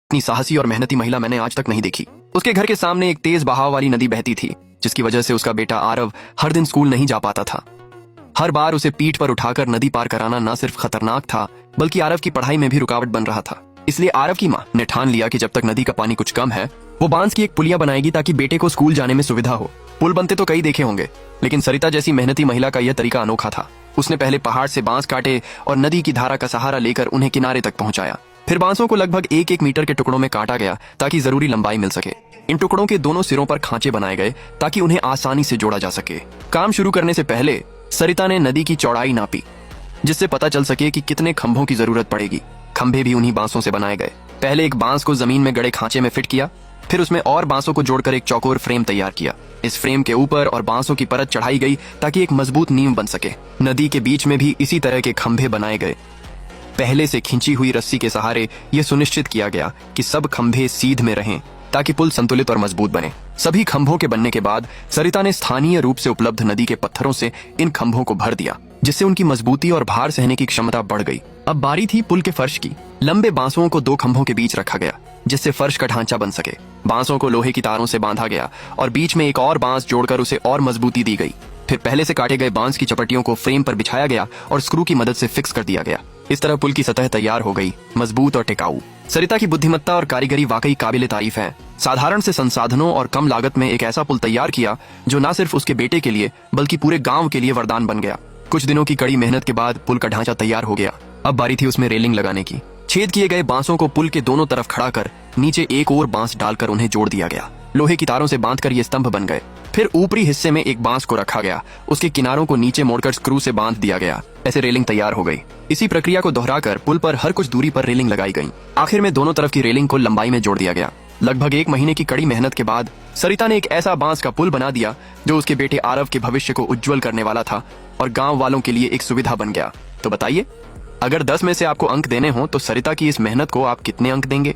इतनी साहसी और मेहनती महिला मैंने आज तक नहीं देखी। उसके घर के सामने एक तेज बहाव वाली नदी बहती थी, जिसकी वजह से उसका बेटा आरव हर दिन स्कूल नहीं जा पाता था। हर बार उसे पीठ पर उठाकर नदी पार कराना न सिर्फ खतरनाक था, बल्कि आरव की पढ़ाई में भी रुकावट बन रहा था। इसलिए आरव की माँ ने ठान लिया कि जब तक नदी का पानी कुछ कम है, वो बांस की एक पुलिया बनाएगी ताकि बेटे को स्कूल जाने में सुविधा हो। पुल बनते तो कई देखे होंगे, लेकिन सरिता जैसी मेहनती महिला का यह तरीका अनोखा था। उसने पहले पहाड़ से बांस काटे और नदी की धारा का सहारा लेकर उन्हें किनारे तक पहुंचाया। फिर बांसों को लगभग 1-1 मीटर के टुकड़ों में काटा गया ताकि जरूरी लंबाई मिल सके। इन टुकड़ों के दोनों सिरों पर खांचे बनाए गए ताकि उन्हें आसानी से जोड़ा जा सके। काम शुरू करने से पहले सरिता ने नदी की चौड़ाई नापी, जिससे पता चल सके कि कितने खंभों की जरूरत पड़ेगी। खंभे भी उन्हीं बांसों से बनाए गए। पहले एक बांस को जमीन में गड़े खांचे में फिट किया, फिर उसमें और बांसों को जोड़कर एक चौकोर फ्रेम तैयार किया। इस फ्रेम के ऊपर और बांसों की परत चढ़ाई गई ताकि एक मजबूत नींव बन सके। नदी के बीच में भी इसी तरह के खंभे बनाए गए। पहले से खींची हुई रस्सी के सहारे यह सुनिश्चित किया गया कि सब खंभे सीध में रहें ताकि पुल संतुलित और मजबूत बने। सभी खंभों के बनने के बाद सरिता ने स्थानीय रूप से उपलब्ध नदी के पत्थरों से इन खंभों को भर दिया, जिससे उनकी मजबूती और भार सहने की क्षमता बढ़ गई। अब बारी थी पुल के फर्श की। लंबे बांसों को 2 खंभों के बीच रखा गया, जिससे फर्श का ढांचा बन सके। बांसों को लोहे की तारों से बांधा गया और बीच में एक और बांस जोड़कर उसे और मजबूती दी गई। फिर पहले से काटे गए बांस की चपटियों को फ्रेम पर बिछाया गया और स्क्रू की मदद से फिक्स कर दिया गया। इस तरह पुल की सतह तैयार हो गई, मजबूत और टिकाऊ। सरिता की बुद्धिमत्ता और कारीगरी वाकई काबिले तारीफ है। साधारण से संसाधनों और कम लागत में एक ऐसा पुल तैयार किया जो न सिर्फ उसके बेटे के लिए बल्कि पूरे गांव के लिए वरदान बन गया। कुछ दिनों की कड़ी मेहनत के बाद पुल का ढांचा तैयार हो गया। अब बारी थी उसमें रेलिंग लगाने की। छेद किए गए बांसों को पुल के दोनों तरफ खड़ा कर नीचे एक और बांस डालकर उन्हें जोड़ दिया गया। लोहे की तारों से बांधकर ये स्तंभ बन गए। फिर ऊपरी हिस्से में एक बांस को रखा गया, उसके किनारों को नीचे मोड़कर स्क्रू से बांध दिया गया। ऐसे रेलिंग तैयार हो गई। इसी प्रक्रिया को दोहराकर पुल पर हर कुछ दूरी पर रेलिंग लगाई गई। आखिर में दोनों तरफ की रेलिंग को लंबाई में जोड़ दिया गया। लगभग 1 महीने की कड़ी मेहनत के बाद सरिता ने एक ऐसा बांस का पुल बना दिया जो उसके बेटे आरव के भविष्य को उज्जवल करने वाला था और गांव वालों के लिए एक सुविधा बन गया। तो बताइए, अगर 10 में से आपको अंक देने हो तो सरिता की इस मेहनत को आप कितने अंक देंगे?